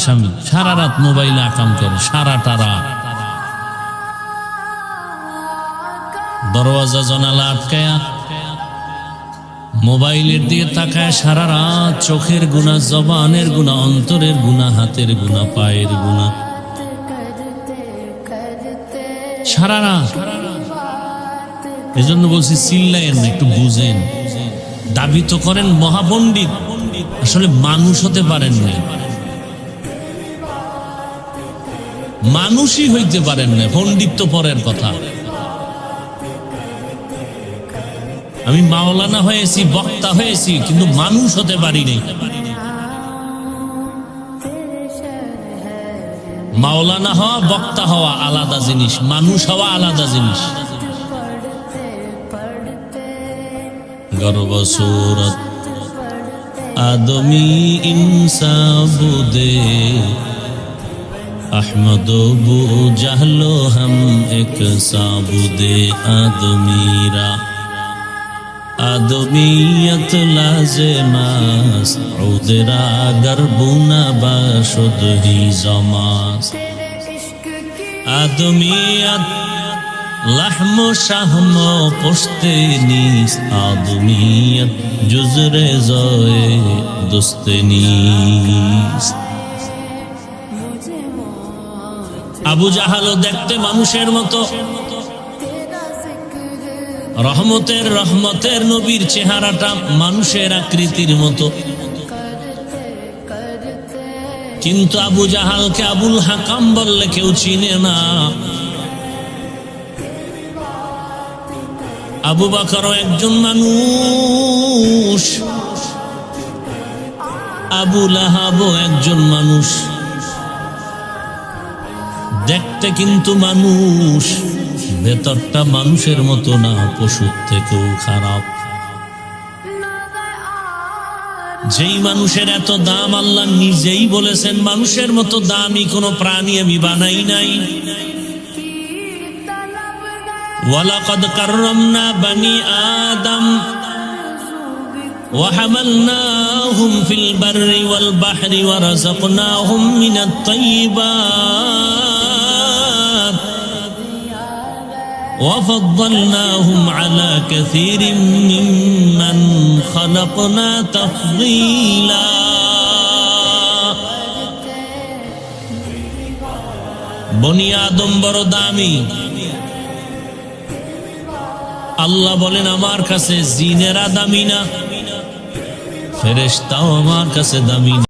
আসামি, সারা রাত মোবাইলে আকাম করে, সারাটা রাত দরওয়াজা জানালা আটকায়া মোবাইলের দিকে তাকায়, সারা রাত চোখের গুনাহ, জবানের গুনাহ, অন্তরের গুনাহ, হাতের গুনাহ, পায়ের গুনাহ, সারা রাত। এজন্য বলছি চিল্লায়েন না, একটু বুঝেন। দাবি তো করেন মহাপণ্ডিত, আসলে মানুষ হতে পারেন নাই, মানুষই হইতে পারেন না। পণ্ডিত তো পরের কথা। আমি মাওলানা হয়েছি, বক্তা হয়েছি, কিন্তু মানুষ হতে পারি নাই। মাওলানা হওয়া, বক্তা হওয়া আলাদা জিনিস, মানুষ হওয়া আলাদা জিনিস। গর্ব সুরত আদমি ইনসাবুদে अहमद बू जहलो हम एक साबुदे आदमीरा आदमीयत लाज़ेमास उदरा गर्बुना बाशुद ही जमास आदमीयत लहमो शाहमो पुश्ते नीस आदमीयत जुज़रे ज़ोए दुस्ते नीस। আবু জাহালও দেখতে মানুষের মতো, রহমতের নবীর চেহারাটা মানুষের আকৃতির মতো, কিন্তু আবু জাহালকে আবুল হাকাম বললে কেউ চিনে না। আবু বকরও একজন মানুষ, আবু লাহাবও একজন মানুষ, দেখতে কিন্তু মানুষ, ভেতরটা মানুষের মতো না, পশুর থেকেও খারাপ। যেই মানুষের এত দাম, আল্লাহ নিজেই বলেছেন মানুষের মতো দামি কোনো প্রাণী আমি বানাই নাই। ওয়ালাকাদ কাররামনা বানি আদম وحملناهم في البر والبحر ورزقناهم من الطيبات وفضلناهم على كثير ممن خلقنا تفضيلا। বনি আদম বড় দামি। আল্লাহ বলেন আমার কাছে জিনেরা দামি না, ফেরেশতাও আমার কাছে দামি না।